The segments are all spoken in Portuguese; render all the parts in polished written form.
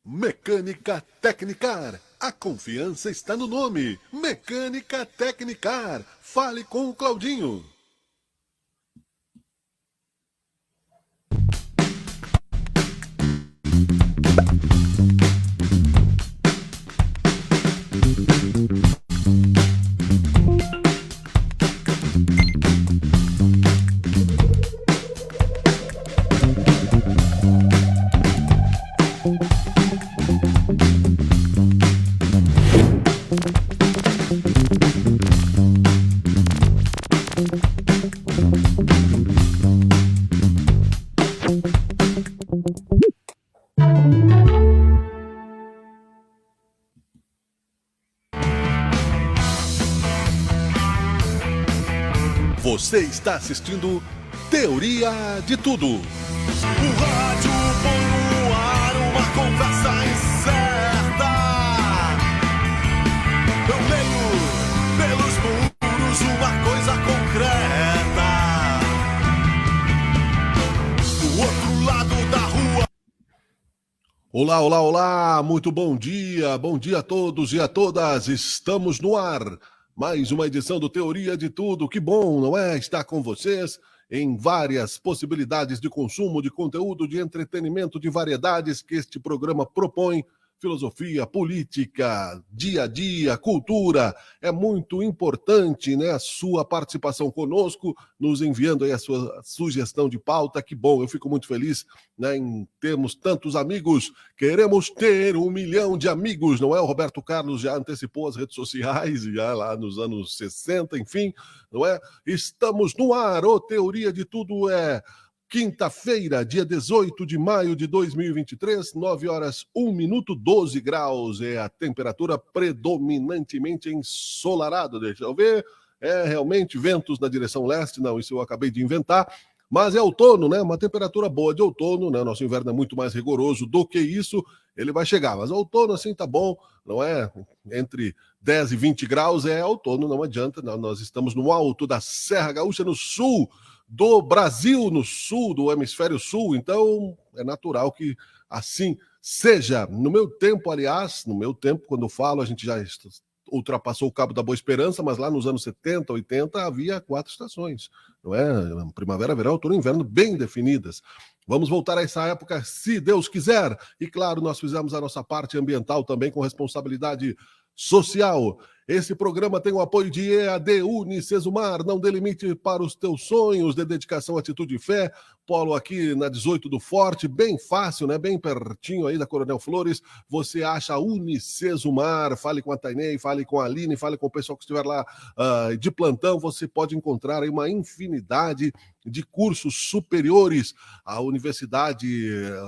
Mecânica Tecnicar. A confiança está no nome. Mecânica Tecnicar. Fale com o Claudinho. Você está assistindo Teoria de Tudo. O rádio põe no ar uma conversa incerta. Eu leio pelos muros uma coisa concreta. Do outro lado da rua. Olá, olá, olá, muito bom dia a todos e a todas. Estamos no ar. Mais uma edição do Teoria de Tudo. Que bom, não é? Estar com vocês em várias possibilidades de consumo, de conteúdo, de entretenimento, de variedades que este programa propõe. Filosofia, política, dia a dia, cultura. É muito importante, né, a sua participação conosco, nos enviando aí a sua sugestão de pauta. Que bom, eu fico muito feliz, né, em termos tantos amigos. Queremos ter 1 milhão de amigos, não é? O Roberto Carlos já antecipou as redes sociais, já lá nos anos 60, enfim, não é? Estamos no ar, o Teoria de Tudo é... Quinta-feira, dia 18 de maio de 2023, 9 horas, 1 minuto, 12 graus. É a temperatura predominantemente ensolarada. Deixa eu ver. É realmente ventos na direção leste. Não, isso eu acabei de inventar. Mas é outono, né? Uma temperatura boa de outono, né? Nosso inverno é muito mais rigoroso do que isso. Ele vai chegar. Mas outono, assim, tá bom, não é? Entre 10 e 20 graus é outono, não adianta. Não. Nós estamos no alto da Serra Gaúcha, no sul do Brasil, no sul do hemisfério sul, então é natural que assim seja. No meu tempo, aliás, quando eu falo, a gente já ultrapassou o Cabo da Boa Esperança, mas lá nos anos 70, 80 havia 4 estações, não é? Primavera, verão, outono e inverno bem definidas. Vamos voltar a essa época, se Deus quiser. E claro, nós fizemos a nossa parte ambiental também com responsabilidade social. Esse programa tem o apoio de EAD Unicesumar. Não dê limite para os teus sonhos de dedicação, atitude e fé. Polo aqui na 18 do Forte, bem fácil, né? Bem pertinho aí da Coronel Flores. Você acha Unicesumar. Fale com a Tainei, fale com a Aline, fale com o pessoal que estiver lá de plantão. Você pode encontrar aí uma infinidade de cursos superiores. A Universidade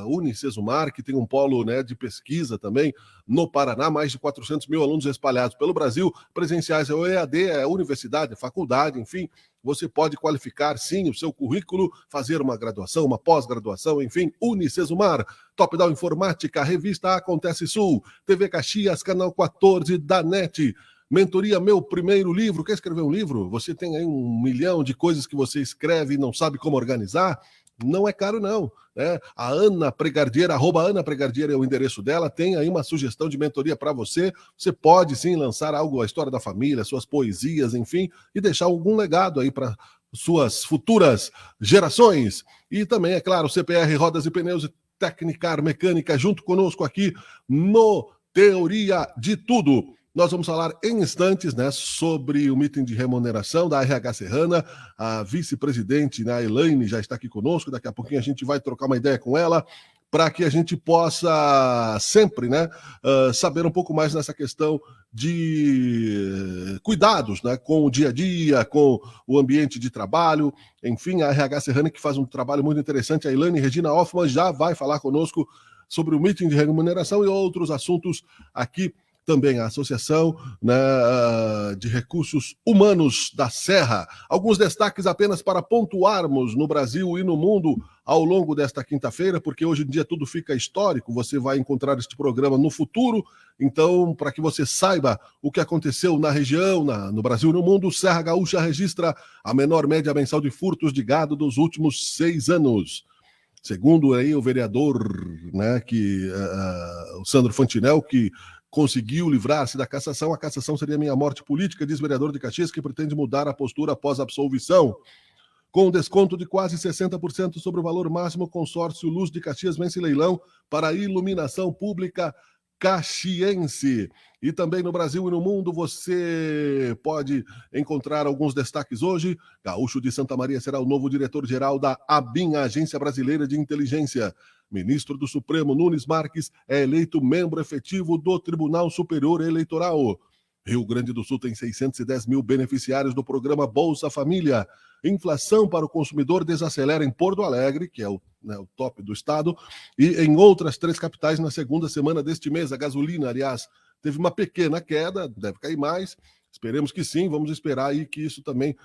Unicesumar, que tem um polo, né, de pesquisa também no Paraná, mais de 400 mil alunos espalhados pelo Brasil, presenciais, é o EAD, é universidade, é faculdade, enfim, você pode qualificar, sim, o seu currículo, fazer uma graduação, uma pós-graduação, enfim, Unicesumar, Top Down Informática, Revista Acontece Sul, TV Caxias, Canal 14 da NET, Mentoria Meu Primeiro Livro. Quer escrever um livro? Você tem aí 1 milhão de coisas que você escreve e não sabe como organizar? Não é caro, não. Né? A Ana Pregardier, @AnaPregardier é o endereço dela, tem aí uma sugestão de mentoria para você. Você pode, sim, lançar algo, a história da família, suas poesias, enfim, e deixar algum legado aí para suas futuras gerações. E também, é claro, CPR Rodas e Pneus e Tecnicar Mecânica, junto conosco aqui no Teoria de Tudo. Nós vamos falar em instantes, né, sobre o meeting de remuneração da RH Serrana. A vice-presidente, né, a Elaine, já está aqui conosco. Daqui a pouquinho a gente vai trocar uma ideia com ela para que a gente possa sempre, né, saber um pouco mais nessa questão de cuidados, né, com o dia a dia, com o ambiente de trabalho. Enfim, a RH Serrana que faz um trabalho muito interessante. A Elaine Regina Hoffmann já vai falar conosco sobre o meeting de remuneração e outros assuntos aqui. Também a Associação, né, de Recursos Humanos da Serra. Alguns destaques apenas para pontuarmos no Brasil e no mundo ao longo desta quinta-feira, porque hoje em dia tudo fica histórico, você vai encontrar este programa no futuro, então, para que você saiba o que aconteceu na região, no Brasil e no mundo, Serra Gaúcha registra a menor média mensal de furtos de gado dos últimos 6 anos. Segundo aí o vereador, né, o Sandro Fantinel, que conseguiu livrar-se da cassação, a cassação seria minha morte política, diz o vereador de Caxias, que pretende mudar a postura após a absolvição. Com desconto de quase 60% sobre o valor máximo, o consórcio Luz de Caxias vence leilão para iluminação pública caxiense. E também no Brasil e no mundo você pode encontrar alguns destaques hoje. Gaúcho de Santa Maria será o novo diretor-geral da ABIN, a Agência Brasileira de Inteligência. Ministro do Supremo Nunes Marques é eleito membro efetivo do Tribunal Superior Eleitoral. Rio Grande do Sul tem 610 mil beneficiários do programa Bolsa Família. Inflação para o consumidor desacelera em Porto Alegre, que é o top do estado, e em outras 3 capitais na segunda semana deste mês. A gasolina, aliás, teve uma pequena queda, deve cair mais. Esperemos que sim, vamos esperar aí que isso também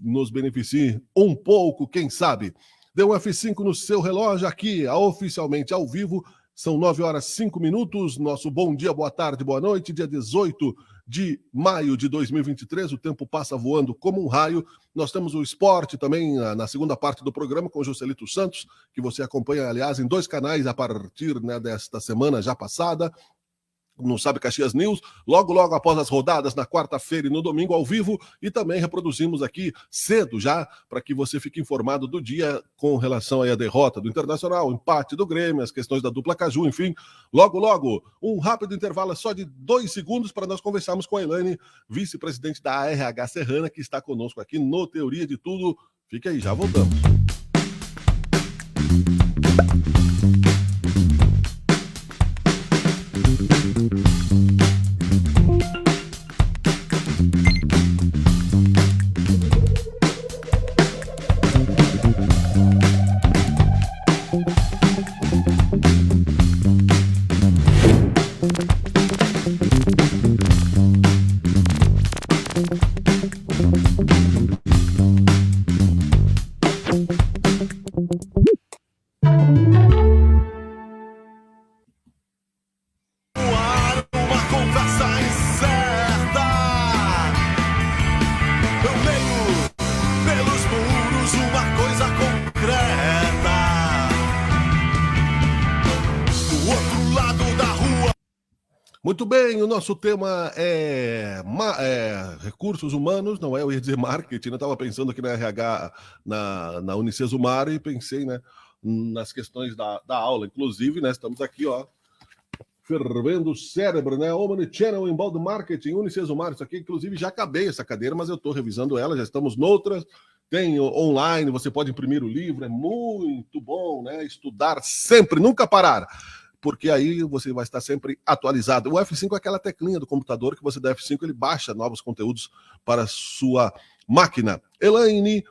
nos beneficie um pouco, quem sabe. Dê um F5 no seu relógio aqui, oficialmente ao vivo. São 9h05, nosso bom dia, boa tarde, boa noite, dia 18 de maio de 2023, o tempo passa voando como um raio. Nós temos o esporte também na segunda parte do programa com o Joselito Santos, que você acompanha, aliás, em 2 canais a partir desta semana já passada. No Sabe Caxias News, logo após as rodadas, na quarta-feira e no domingo, ao vivo, e também reproduzimos aqui cedo já, para que você fique informado do dia com relação aí à derrota do Internacional, o empate do Grêmio, as questões da dupla Caju, enfim. Logo, um rápido intervalo só de 2 segundos para nós conversarmos com a Elaine, vice-presidente da RH Serrana, que está conosco aqui no Teoria de Tudo. Fique aí, já voltamos. Muito bem, o nosso tema é recursos humanos, não é? Eu ia dizer marketing, eu estava pensando aqui na RH, na Unicesumar, e pensei, né, nas questões da aula. Inclusive, né, estamos aqui, ó, fervendo o cérebro, né? Omnichannel, Inbound Marketing, Unicesumar. Isso aqui, inclusive, já acabei essa cadeira, mas eu estou revisando ela, já estamos noutras. Tem online, você pode imprimir o livro, é muito bom, né? Estudar sempre, nunca parar, porque aí você vai estar sempre atualizado. O F5 é aquela teclinha do computador que você dá F5, ele baixa novos conteúdos para a sua máquina. Elaine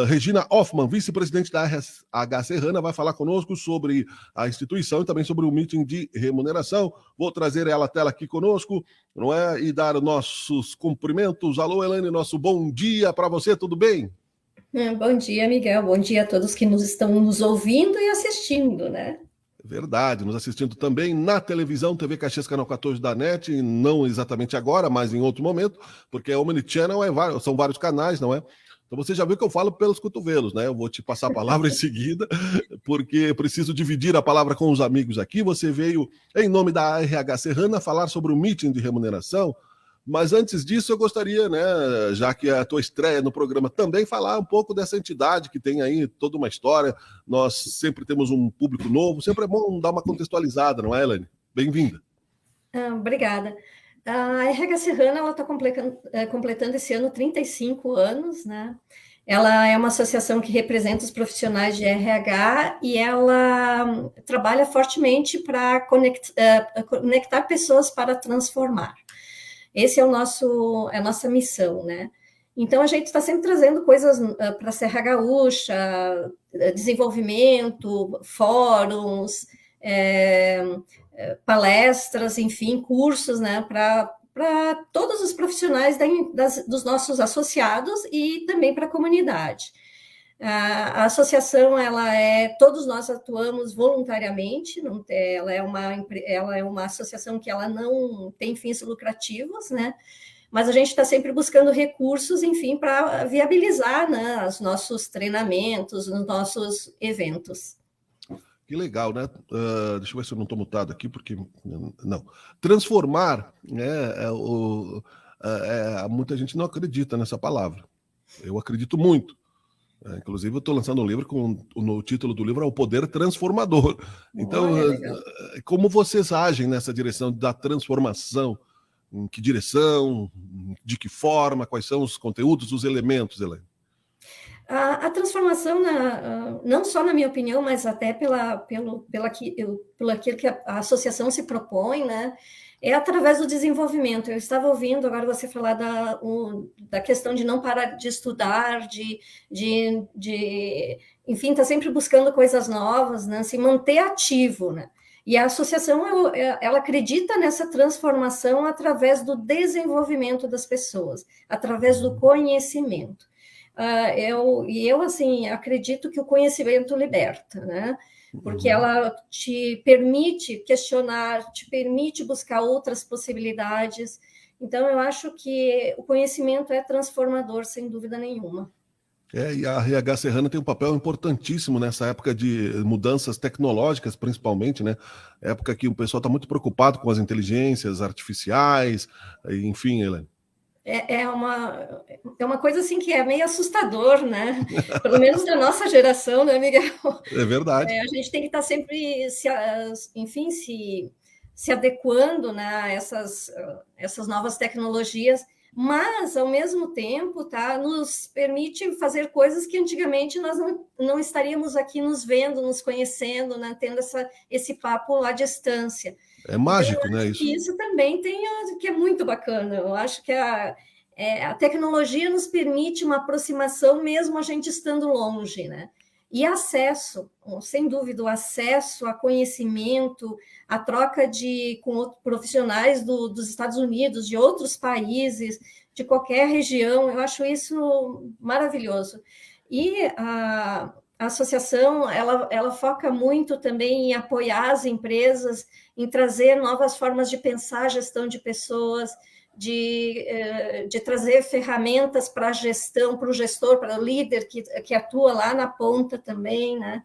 Regina Hoffmann, vice-presidente da RH Serrana, vai falar conosco sobre a instituição e também sobre o meeting de remuneração. Vou trazer ela à tela aqui conosco, não é? E dar nossos cumprimentos. Alô, Elaine, nosso bom dia para você, tudo bem? Bom dia, Miguel. Bom dia a todos que estão nos ouvindo e assistindo, né? Verdade, nos assistindo também na televisão, TV Caxias, canal 14 da NET, não exatamente agora, mas em outro momento, porque a Omnichannel são vários canais, não é? Então você já viu que eu falo pelos cotovelos, né? Eu vou te passar a palavra em seguida, porque preciso dividir a palavra com os amigos aqui. Você veio, em nome da RH Serrana, falar sobre o meeting de remuneração, mas antes disso eu gostaria, né, já que é a tua estreia no programa, também falar um pouco dessa entidade que tem aí toda uma história. Nós sempre temos um público novo, sempre é bom dar uma contextualizada, não é, Elaine? Bem-vinda. Obrigada. A RH Serrana, ela está completando esse ano 35 anos, né? Ela é uma associação que representa os profissionais de RH e ela trabalha fortemente para conectar pessoas para transformar. Esse é a nossa missão, né? Então, a gente está sempre trazendo coisas para a Serra Gaúcha, desenvolvimento, fóruns, palestras, enfim, cursos, né? Para todos os profissionais dos nossos associados e também para a comunidade. A associação, todos nós atuamos voluntariamente, ela é uma associação que ela não tem fins lucrativos, né? Mas a gente está sempre buscando recursos, enfim, para viabilizar, né, os nossos treinamentos, os nossos eventos. Que legal, né? Deixa eu ver se eu não estou mutado aqui, porque não. Transformar, né? Muita gente não acredita nessa palavra. Eu acredito muito. Inclusive, eu estou lançando um livro o título do livro é O Poder Transformador. Então, como vocês agem nessa direção da transformação? Em que direção? De que forma? Quais são os conteúdos, os elementos, Elaine? A transformação, não só na minha opinião, mas até pelo aquilo que a associação se propõe, né, é através do desenvolvimento. Eu estava ouvindo agora você falar da questão de não parar de estudar, enfim, tá sempre buscando coisas novas, né, se manter ativo, né? E a associação, ela acredita nessa transformação através do desenvolvimento das pessoas, através do conhecimento. Eu assim, acredito que o conhecimento liberta, né? Porque ela te permite questionar, te permite buscar outras possibilidades. Então, eu acho que o conhecimento é transformador, sem dúvida nenhuma. E a RH Serrana tem um papel importantíssimo nessa época de mudanças tecnológicas, principalmente, né? Época que o pessoal está muito preocupado com as inteligências artificiais, enfim, Helene. É uma coisa assim que é meio assustador, né? Pelo menos da nossa geração, né, Miguel? É verdade. A gente tem que estar sempre, se adequando, né, a essas novas tecnologias, mas, ao mesmo tempo, nos permite fazer coisas que antigamente nós não estaríamos aqui nos vendo, nos conhecendo, né, tendo esse papo à distância. É mágico, então, né? Isso também que é muito bacana. Eu acho que a tecnologia nos permite uma aproximação, mesmo a gente estando longe, né? E acesso, sem dúvida, o acesso a conhecimento, a troca com profissionais dos Estados Unidos, de outros países, de qualquer região, eu acho isso maravilhoso. E a associação, ela foca muito também em apoiar as empresas, em trazer novas formas de pensar a gestão de pessoas, de trazer ferramentas para a gestão, para o gestor, para o líder que atua lá na ponta também, né?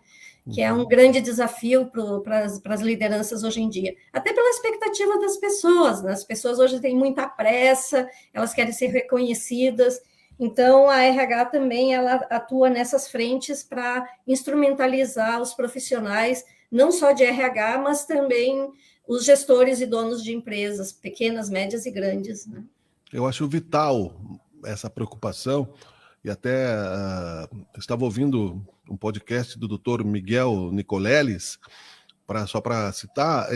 Que é um grande desafio para as lideranças hoje em dia. Até pela expectativa das pessoas, né? As pessoas hoje têm muita pressa, elas querem ser reconhecidas, então a RH também ela atua nessas frentes para instrumentalizar os profissionais, não só de RH, mas também os gestores e donos de empresas, pequenas, médias e grandes, né? Eu acho vital essa preocupação, e até estava ouvindo um podcast do Dr. Miguel Nicoleles, só para citar,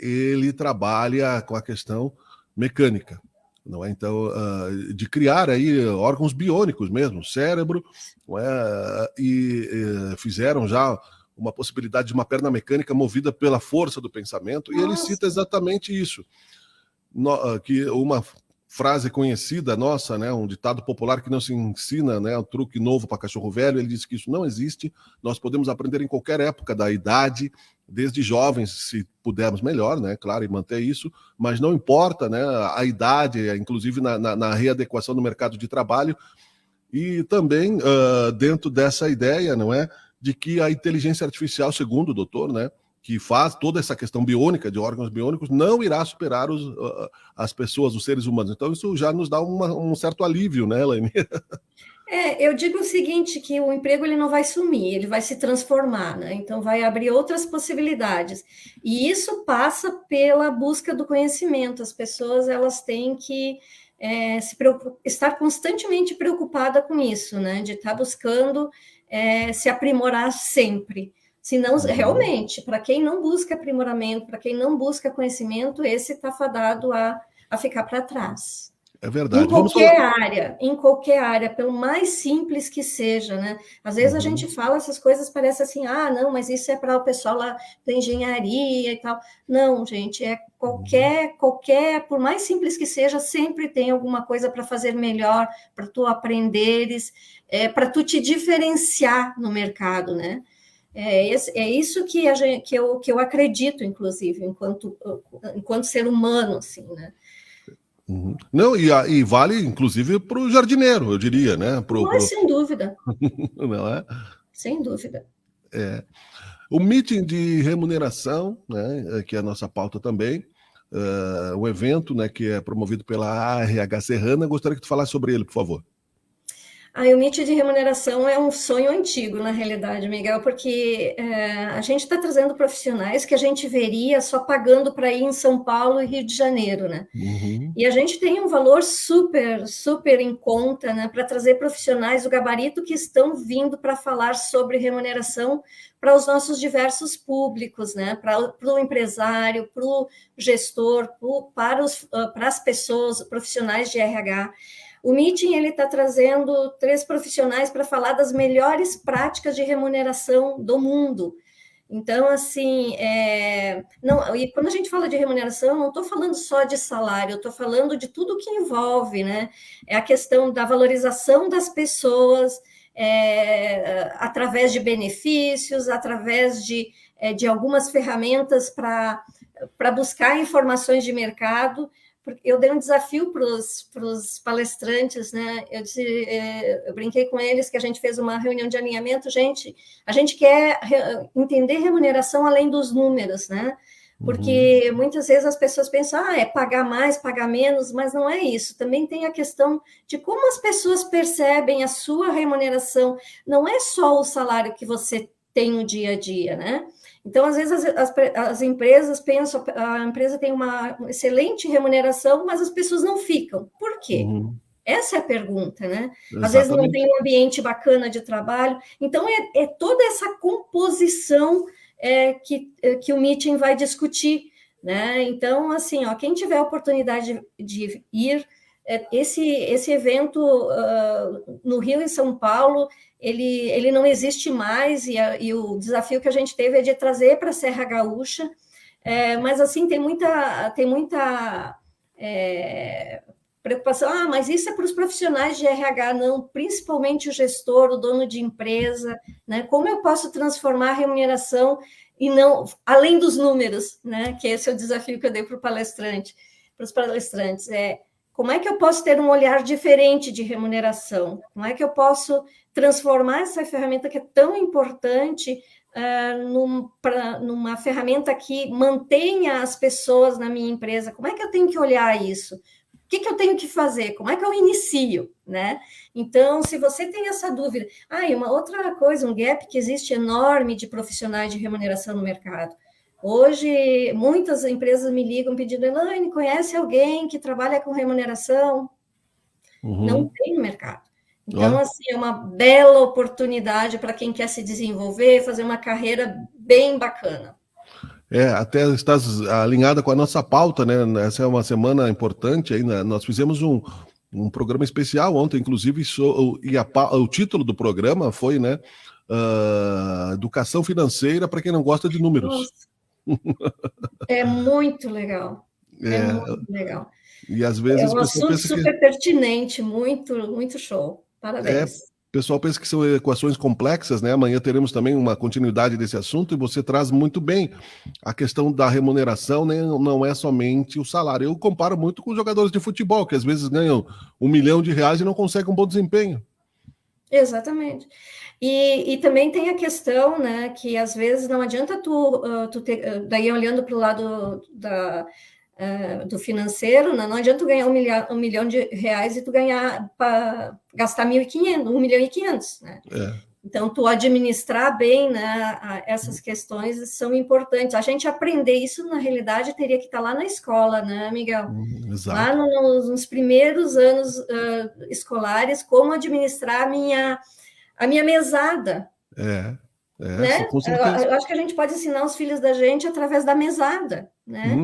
ele trabalha com a questão mecânica, não é? Então, de criar aí órgãos biônicos mesmo, cérebro, não é? Fizeram já uma possibilidade de uma perna mecânica movida pela força do pensamento. Nossa. E ele cita exatamente isso, que uma frase conhecida nossa, né, um ditado popular que não se ensina, né, um truque novo para cachorro velho. Ele diz que isso não existe, nós podemos aprender em qualquer época da idade, desde jovens, se pudermos melhor, né, claro, e manter isso, mas não importa, né, a idade, inclusive na readequação do mercado de trabalho, e também dentro dessa ideia, não é, de que a inteligência artificial, segundo o doutor, né, que faz toda essa questão biônica, de órgãos biônicos, não irá superar as pessoas, os seres humanos. Então, isso já nos dá um certo alívio, né, Elaine? Eu digo o seguinte, que o emprego ele não vai sumir, ele vai se transformar, né? Então, vai abrir outras possibilidades. E isso passa pela busca do conhecimento. As pessoas elas têm que estar constantemente preocupada com isso, né? De estar buscando se aprimorar sempre. Senão, realmente, para quem não busca aprimoramento, para quem não busca conhecimento, esse está fadado a ficar para trás. É verdade. Em qualquer área, pelo mais simples que seja, né? Às vezes a gente fala essas coisas, parece assim, não, mas isso é para o pessoal lá da engenharia e tal. Não, gente, qualquer, por mais simples que seja, sempre tem alguma coisa para fazer melhor, para tu aprenderes, para tu te diferenciar no mercado, né? É isso que eu acredito, inclusive, enquanto ser humano, assim, né? Não, e vale, inclusive, para o jardineiro, eu diria, né? Mas, sem dúvida. Não é? Sem dúvida. O meeting de remuneração, né, que é a nossa pauta também, um evento, né, que é promovido pela ARH Serrana. Gostaria que tu falasse sobre ele, por favor. O MIT de remuneração é um sonho antigo, na realidade, Miguel, porque a gente está trazendo profissionais que a gente veria só pagando para ir em São Paulo e Rio de Janeiro, né? Uhum. E a gente tem um valor super, super em conta, né, para trazer profissionais do gabarito que estão vindo para falar sobre remuneração para os nossos diversos públicos, né, para o empresário, para o gestor, para as pessoas, profissionais de RH. O Meeting está trazendo 3 profissionais para falar das melhores práticas de remuneração do mundo. Então, assim, e quando a gente fala de remuneração, não estou falando só de salário, eu estou falando de tudo que envolve, né? É a questão da valorização das pessoas, através de benefícios, através de algumas ferramentas para buscar informações de mercado. Eu dei um desafio para os palestrantes, né? Eu brinquei com eles que a gente fez uma reunião de alinhamento, a gente quer entender remuneração além dos números, né? Porque muitas vezes as pessoas pensam, é pagar mais, pagar menos, mas não é isso. Também tem a questão de como as pessoas percebem a sua remuneração. Não é só o salário que você tem no dia a dia, né? Então, às vezes, as empresas pensam, a empresa tem uma excelente remuneração, mas as pessoas não ficam. Por quê? Essa é a pergunta, né? Exatamente. Às vezes não tem um ambiente bacana de trabalho. Então, é toda essa composição que o Meeting vai discutir, né? Então, assim, quem tiver a oportunidade de ir, esse evento no Rio e São Paulo, ele não existe mais, e o desafio que a gente teve é de trazer para a Serra Gaúcha, mas assim, tem muita preocupação, mas isso é para os profissionais de RH, não, principalmente o gestor, o dono de empresa, né? Como eu posso transformar a remuneração e não, além dos números, né? Que esse é o desafio que eu dei para os palestrantes, como é que eu posso ter um olhar diferente de remuneração? Como é que eu posso transformar essa ferramenta que é tão importante numa ferramenta que mantenha as pessoas na minha empresa? Como é que eu tenho que olhar isso? O que eu tenho que fazer? Como é que eu inicio? Né? Então, se você tem essa dúvida... e uma outra coisa, um gap que existe enorme de profissionais de remuneração no mercado. Hoje, muitas empresas me ligam pedindo, Elaine, conhece alguém que trabalha com remuneração? Não tem no mercado. Então, assim, é uma bela oportunidade para quem quer se desenvolver, fazer uma carreira bem bacana. Até estás alinhada com a nossa pauta, né? Essa é uma semana importante aí, né? Nós fizemos um programa especial ontem, inclusive, e o título do programa foi, né? Educação financeira para quem não gosta de números. Nossa. É muito legal. Muito legal. E às vezes um assunto super pertinente, muito, muito show. Parabéns. O pessoal pensa que são equações complexas, né? Amanhã teremos também uma continuidade desse assunto e você traz muito bem a questão da remuneração, né? Não é somente o salário. Eu comparo muito com jogadores de futebol, que às vezes ganham R$1 milhão e não conseguem um bom desempenho. Exatamente. E também tem a questão, né, que às vezes não adianta tu ter, daí olhando para o lado do financeiro, né, não adianta tu ganhar R$1 milhão e tu gastar 1.500, 1.500.000, né? Então, tu administrar bem, né, essas questões são importantes. A gente aprender isso, na realidade, teria que estar lá na escola, né, Miguel? Exato. Lá nos primeiros anos escolares, como administrar a minha mesada. Né? Eu acho que a gente pode ensinar os filhos da gente através da mesada, né?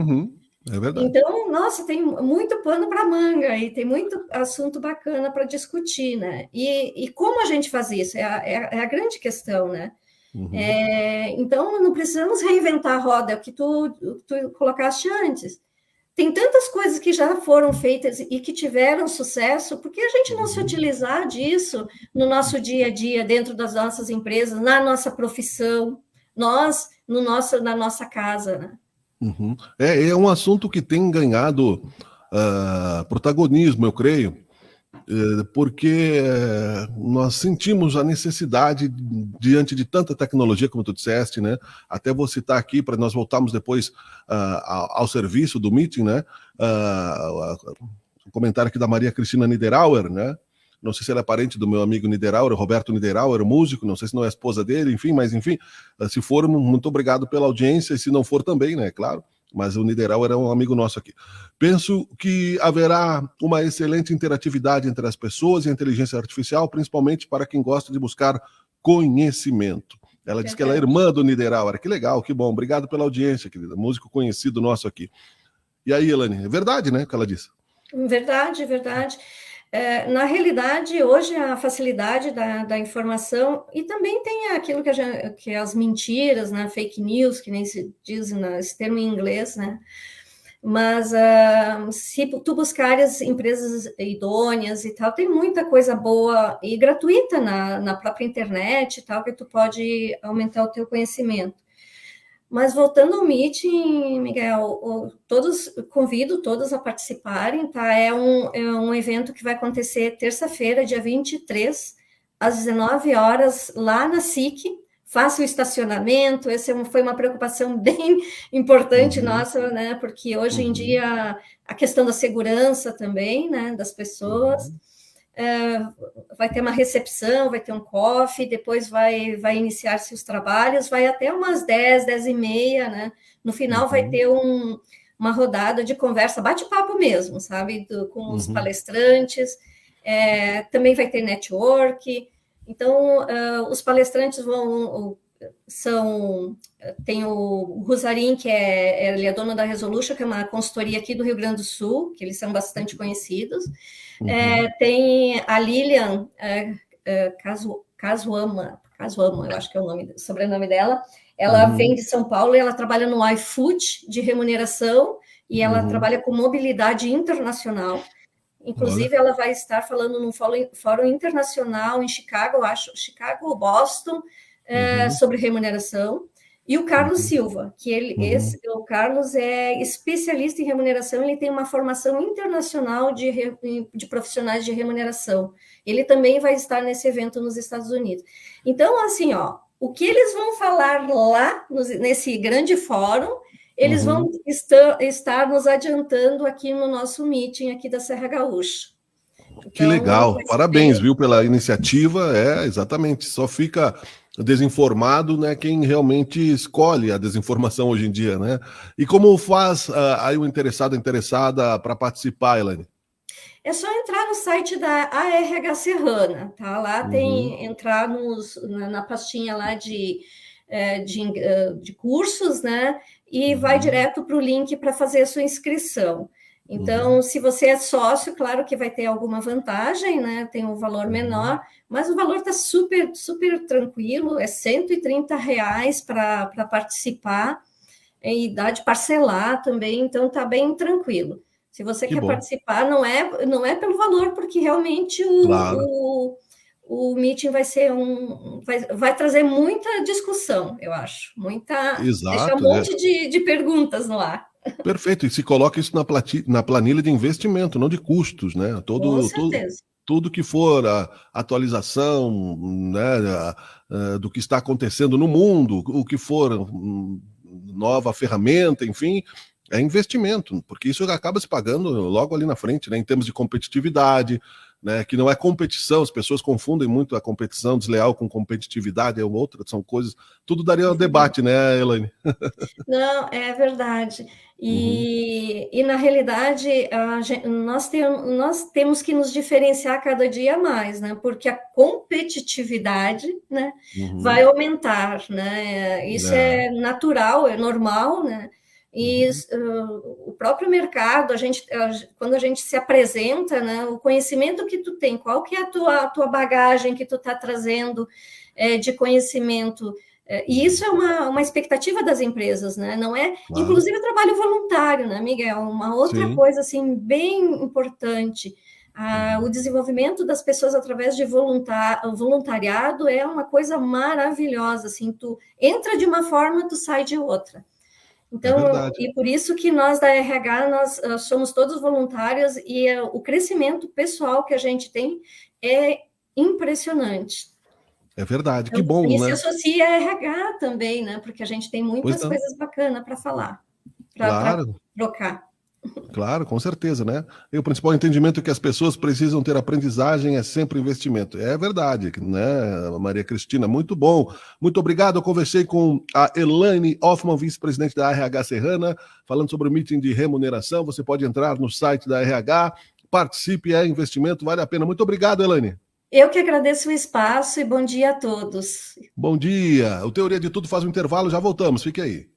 É verdade. Então, nossa, tem muito pano para manga e tem muito assunto bacana para discutir, né? E como a gente faz isso? É a grande questão, né? Então, não precisamos reinventar a roda, é o que tu colocaste antes. Tem tantas coisas que já foram feitas e que tiveram sucesso, por que a gente não se utilizar disso no nosso dia a dia, dentro das nossas empresas, na nossa profissão, na nossa casa, né? É um assunto que tem ganhado protagonismo, eu creio, porque nós sentimos a necessidade, diante de tanta tecnologia, como tu disseste, né? Até vou citar aqui, para nós voltarmos depois ao serviço do meeting, né? Um comentário aqui da Maria Cristina Niederauer, né? Não sei se ela é parente do meu amigo Niederauer, Roberto Niederauer, músico, não sei se não é esposa dele, enfim, mas enfim, se for, muito obrigado pela audiência, e se não for também, né? Claro. Mas o Niederauer é um amigo nosso aqui. Penso que haverá uma excelente interatividade entre as pessoas e a inteligência artificial, principalmente para quem gosta de buscar conhecimento. Ela diz que ela é irmã do Niederauer. Que legal, que bom. Obrigado pela audiência, querida. Músico conhecido nosso aqui. E aí, Elaine, é verdade, né, o que ela disse? Verdade, verdade. Na realidade, hoje a facilidade da informação, e também tem aquilo que é as mentiras, né, fake news, que nem se diz esse termo em inglês, né? Mas se tu buscares empresas idôneas e tal, tem muita coisa boa e gratuita na própria internet e tal, que tu pode aumentar o teu conhecimento. Mas voltando ao meeting, Miguel, convido todos a participarem, tá? É um evento que vai acontecer terça-feira, dia 23, às 19 horas, lá na SIC. Faça o estacionamento, foi uma preocupação bem importante nossa, né? Porque hoje em dia a questão da segurança também, né? Das pessoas. Vai ter uma recepção, vai ter um coffee, depois vai iniciar-se os trabalhos, vai até umas 10, 10 e meia, né? No final vai ter uma rodada de conversa, bate-papo mesmo, sabe? Com os palestrantes, também vai ter network. Então, os palestrantes tem o Rosarim, que ele é dono da Resolution, que é uma consultoria aqui do Rio Grande do Sul, que eles são bastante conhecidos. Tem a Lilian Casuama, eu acho que é o sobrenome dela. Ela vem de São Paulo e ela trabalha no iFood de remuneração e ela trabalha com mobilidade internacional. Inclusive, ela vai estar falando num fórum internacional em Chicago, Chicago ou Boston, sobre remuneração. E o Carlos Silva, o Carlos é especialista em remuneração, ele tem uma formação internacional de profissionais de remuneração. Ele também vai estar nesse evento nos Estados Unidos. Então, assim, o que eles vão falar lá, nesse grande fórum, eles vão estar nos adiantando aqui no nosso meeting aqui da Serra Gaúcha. Então, que legal, parabéns, viu, pela iniciativa, exatamente, só fica desinformado, né, quem realmente escolhe a desinformação hoje em dia, né? E como faz aí o interessada para participar, Elaine? É só entrar no site da ARH Serrana, tá? Lá tem entrar na pastinha lá de cursos, né? E vai direto para o link para fazer a sua inscrição. Então, se você é sócio, claro que vai ter alguma vantagem, né? Tem um valor menor, mas o valor está super, super tranquilo, é R$130 para participar, e dá de parcelar também, então está bem tranquilo. Se você quer participar, não é pelo valor, porque realmente o meeting vai ser vai trazer muita discussão, eu acho. Deixar um monte de perguntas no ar. Perfeito, e se coloca isso na planilha de investimento, não de custos, né? Com certeza. Tudo que for a atualização, né, do que está acontecendo no mundo, o que for nova ferramenta, enfim, é investimento, porque isso acaba se pagando logo ali na frente, né, em termos de competitividade, né, que não é competição, as pessoas confundem muito a competição desleal com competitividade, é outra, são coisas, tudo daria um debate, né, Elaine? Não, é verdade. E na realidade, nós temos que nos diferenciar cada dia mais, né? Porque a competitividade, né, vai aumentar, né? Isso é natural, é normal, né? E o próprio mercado, quando a gente se apresenta, né, o conhecimento que tu tem, qual que é a tua bagagem que tu está trazendo de conhecimento, e isso é uma expectativa das empresas, né? Não é, inclusive o trabalho voluntário, né, Miguel? Uma outra coisa assim bem importante. O desenvolvimento das pessoas através de voluntariado é uma coisa maravilhosa. Assim, tu entra de uma forma, tu sai de outra. Então, e por isso que nós da RH, nós somos todos voluntários e o crescimento pessoal que a gente tem é impressionante. É verdade, Então, que bom, e né? se associa a RH também, né? Porque a gente tem muitas coisas bacanas para falar, para trocar. Claro, com certeza, né? E o principal entendimento é que as pessoas precisam ter aprendizagem, é sempre investimento. É verdade, né, Maria Cristina? Muito bom. Muito obrigado. Eu conversei com a Elaine Hoffmann, vice-presidente da RH Serrana, falando sobre o meeting de remuneração. Você pode entrar no site da RH, participe, é investimento, vale a pena. Muito obrigado, Elaine. Eu que agradeço o espaço e bom dia a todos. Bom dia. O Teoria de Tudo faz um intervalo, já voltamos. Fique aí.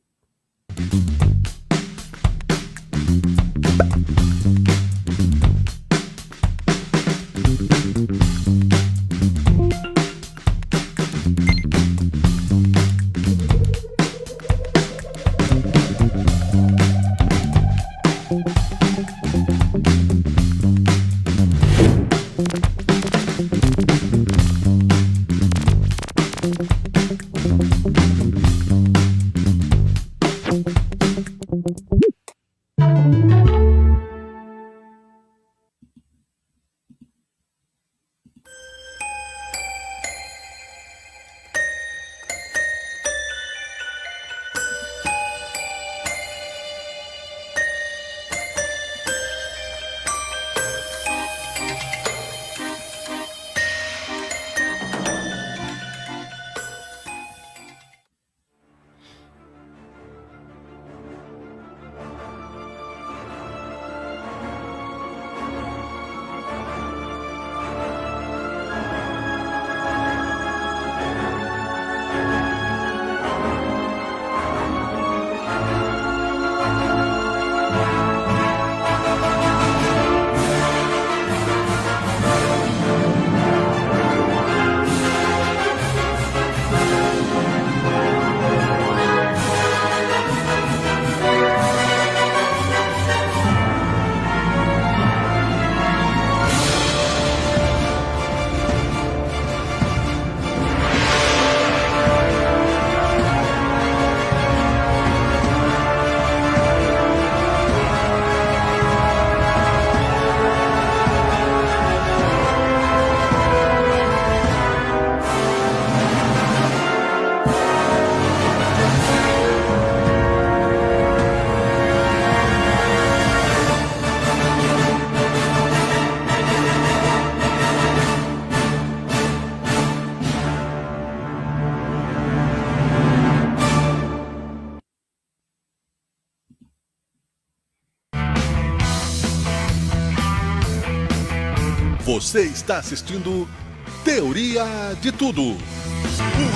Você está assistindo Teoria de Tudo. O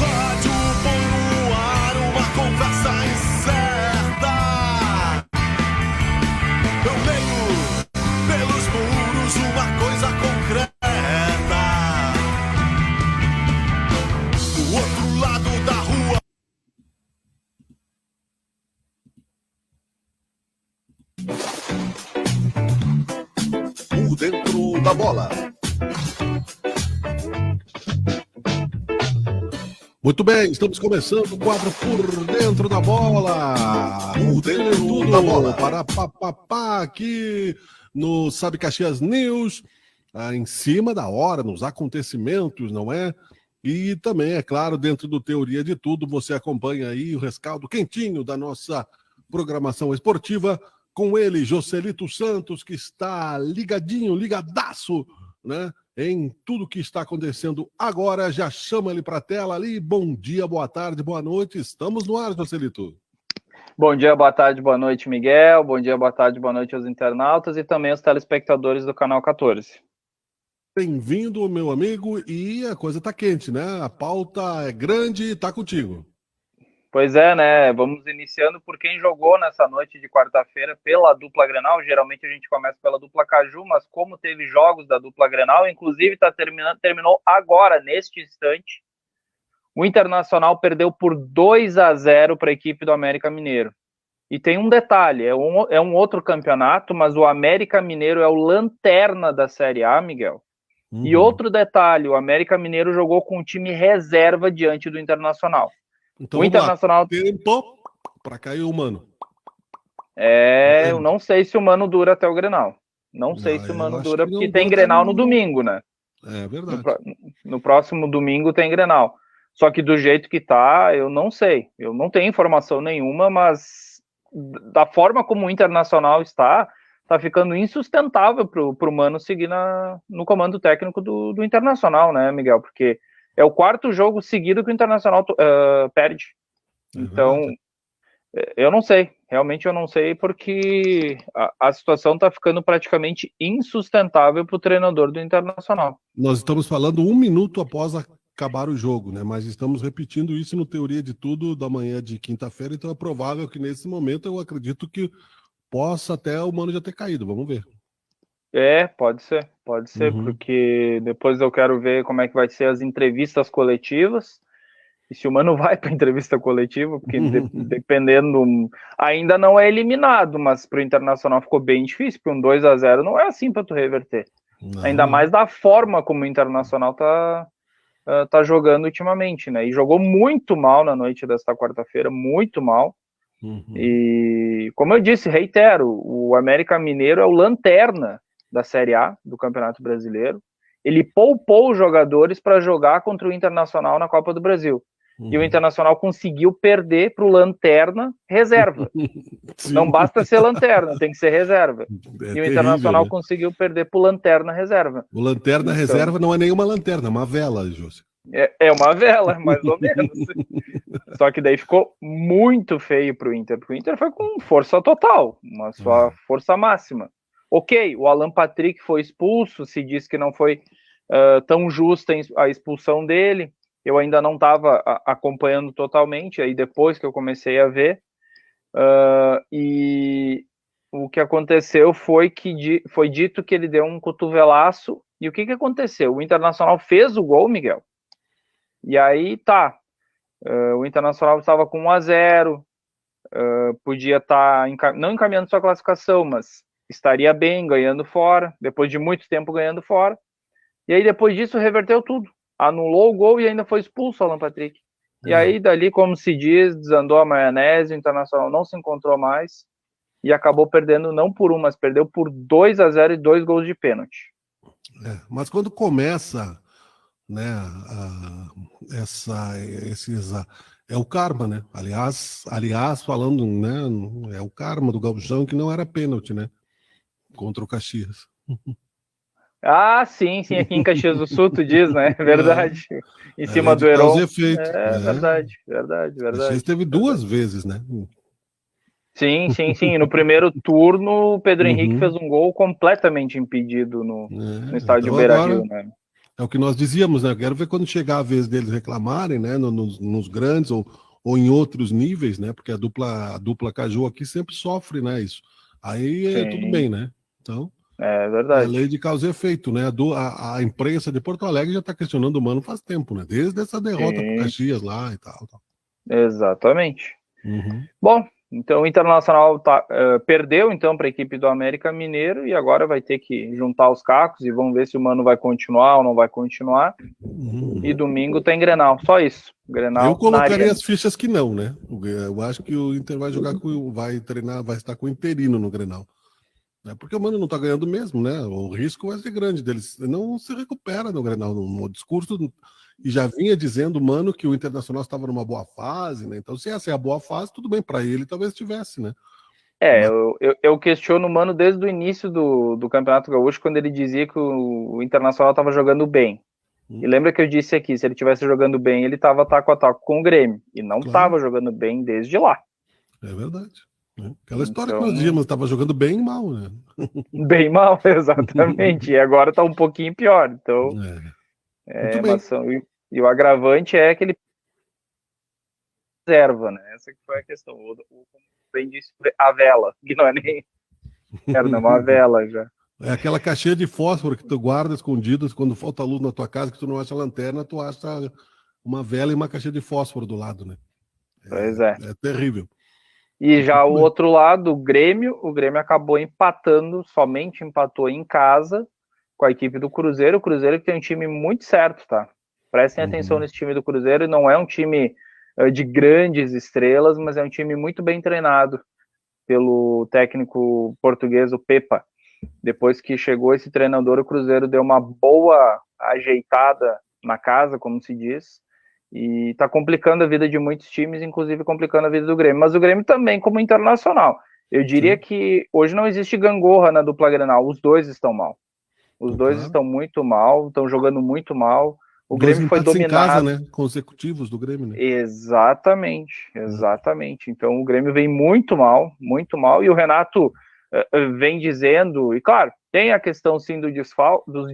rádio põe no ar uma conversa incerta. Eu leio pelos muros uma coisa concreta. Do outro lado da rua. Por dentro da bola. Muito bem, estamos começando o quadro Por Dentro da Bola. Por dentro da bola. Para papapá aqui no Sabe Caxias News, em cima da hora, nos acontecimentos, não é? E também, é claro, dentro do Teoria de Tudo, você acompanha aí o rescaldo quentinho da nossa programação esportiva com ele, Joselito Santos, que está ligadinho, ligadaço, né? Em tudo que está acontecendo agora. Já chama ele para a tela ali. Bom dia, boa tarde, boa noite. Estamos no ar, Joselito. Bom dia, boa tarde, boa noite, Miguel. Bom dia, boa tarde, boa noite aos internautas e também aos telespectadores do Canal 14. Bem-vindo, meu amigo. E a coisa está quente, né? A pauta é grande e está contigo. Pois é, né? Vamos iniciando por quem jogou nessa noite de quarta-feira pela dupla Grenal. Geralmente a gente começa pela dupla Caju, mas como teve jogos da dupla Grenal, inclusive terminou agora, neste instante, o Internacional perdeu por 2-0 para a equipe do América Mineiro. E tem um detalhe, é um outro campeonato, mas o América Mineiro é o lanterna da Série A, Miguel. E outro detalhe, o América Mineiro jogou com um time reserva diante do Internacional. Então, o Internacional tempo para cair o mano. Eu não sei se o Mano dura até o Grenal. Não sei se o Mano dura, porque tem Grenal no domingo, né? É verdade. No próximo domingo tem Grenal. Só que do jeito que tá, eu não sei. Eu não tenho informação nenhuma, mas da forma como o Internacional tá ficando insustentável pro Mano seguir no comando técnico do Internacional, né, Miguel? Porque é o quarto jogo seguido que o Internacional perde. Então, eu não sei. Realmente eu não sei, porque a situação tá ficando praticamente insustentável pro treinador do Internacional. Nós estamos falando 1 minuto após acabar o jogo, né? Mas estamos repetindo isso no Teoria de Tudo da manhã de quinta-feira, então é provável que nesse momento eu acredito que possa até o Mano já ter caído. Vamos ver. Pode ser, porque depois eu quero ver como é que vai ser as entrevistas coletivas, e se o Mano vai para entrevista coletiva, porque dependendo, ainda não é eliminado, mas para o Internacional ficou bem difícil, porque um 2-0 não é assim para tu reverter. Não. Ainda mais da forma como o Internacional tá jogando ultimamente, né? E jogou muito mal na noite desta quarta-feira, muito mal. E, como eu disse, reitero, o América Mineiro é o lanterna da Série A do Campeonato Brasileiro. Ele poupou os jogadores para jogar contra o Internacional na Copa do Brasil. E o Internacional conseguiu perder para o lanterna reserva. Não basta ser lanterna, tem que ser reserva. E o Internacional conseguiu perder para o lanterna reserva. O lanterna reserva não é nenhuma lanterna, é uma vela, José. É uma vela, mais ou menos. Só que daí ficou muito feio pro Inter, porque o Inter foi com força total, uma sua força máxima. Ok, o Alan Patrick foi expulso, se diz que não foi tão justa a expulsão dele. Eu ainda não estava acompanhando totalmente, aí depois que eu comecei a ver. E o que aconteceu foi que foi dito que ele deu um cotovelaço. E o que aconteceu? O Internacional fez o gol, Miguel. E aí o Internacional estava com 1-0, podia estar não encaminhando sua classificação, mas estaria bem, ganhando fora, depois de muito tempo ganhando fora. E aí depois disso reverteu tudo, anulou o gol e ainda foi expulso o Alan Patrick. E aí dali, como se diz, desandou a maionese, o Internacional não se encontrou mais e acabou perdendo não por 1, mas perdeu por 2-0 e 2 gols de pênalti. Mas quando começa, né, é o karma, né? Aliás, falando, né, é o karma do Gauchão, que não era pênalti, né? Contra o Caxias. Sim, aqui em Caxias do Sul, tu diz, né? Verdade. Em cima do Heron. Verdade. Caxias teve 2 vezes, né? Sim. No primeiro turno, o Pedro Henrique fez um gol completamente impedido no estádio Beira-Rio, né? É o que nós dizíamos, né? Eu quero ver quando chegar a vez deles reclamarem, né? Nos grandes ou em outros níveis, né? Porque a dupla Caju aqui sempre sofre, né? Isso. Aí tudo bem, né? Então, é verdade. É lei de causa e efeito, né? A imprensa de Porto Alegre já está questionando o Mano faz tempo, né? Desde essa derrota pro Caxias lá e tal. Exatamente. Bom, então o Internacional perdeu então para a equipe do América Mineiro e agora vai ter que juntar os cacos e vamos ver se o Mano vai continuar ou não vai continuar. E domingo tem Grenal, só isso. Grenal. Eu colocaria as fichas que não, né? Eu acho que o Inter vai jogar vai treinar, vai estar com o interino no Grenal. Porque o Mano não tá ganhando mesmo, né? O risco vai ser grande deles. Não se recupera no Grenal, no discurso. E já vinha dizendo, Mano, que o Internacional estava numa boa fase, né? Então, se essa é a boa fase, tudo bem, para ele talvez tivesse, né? Eu questiono o Mano desde o início do Campeonato Gaúcho, quando ele dizia que o Internacional estava jogando bem. E lembra que eu disse aqui, se ele estivesse jogando bem, ele estava taco a taco com o Grêmio. E não estava jogando bem desde lá. É verdade. Aquela história que nós dizíamos, estava jogando bem e mal, né? Bem mal, exatamente. E agora está um pouquinho pior. Então, e o agravante é que ele reserva, né? Essa que foi a questão. Como bem disse, a vela, que não é nem era uma vela já. É aquela caixinha de fósforo que tu guarda escondidas quando falta luz na tua casa, que tu não acha lanterna, tu acha uma vela e uma caixinha de fósforo do lado, né? Pois é. É terrível. E já o outro lado, o Grêmio acabou somente empatou em casa com a equipe do Cruzeiro. O Cruzeiro que tem um time muito certo, tá? Prestem atenção nesse time do Cruzeiro, não é um time de grandes estrelas, mas é um time muito bem treinado pelo técnico português, o Pepa. Depois que chegou esse treinador, o Cruzeiro deu uma boa ajeitada na casa, como se diz, e tá complicando a vida de muitos times, inclusive complicando a vida do Grêmio. Mas o Grêmio também como Internacional. Eu diria que hoje não existe gangorra na dupla Grenal, os dois estão mal. Os dois estão muito mal, estão jogando muito mal. O Grêmio foi dominado. Em casa, né? Consecutivos do Grêmio, né? Exatamente. Então o Grêmio vem muito mal, e o Renato vem dizendo, e claro, tem a questão sim dos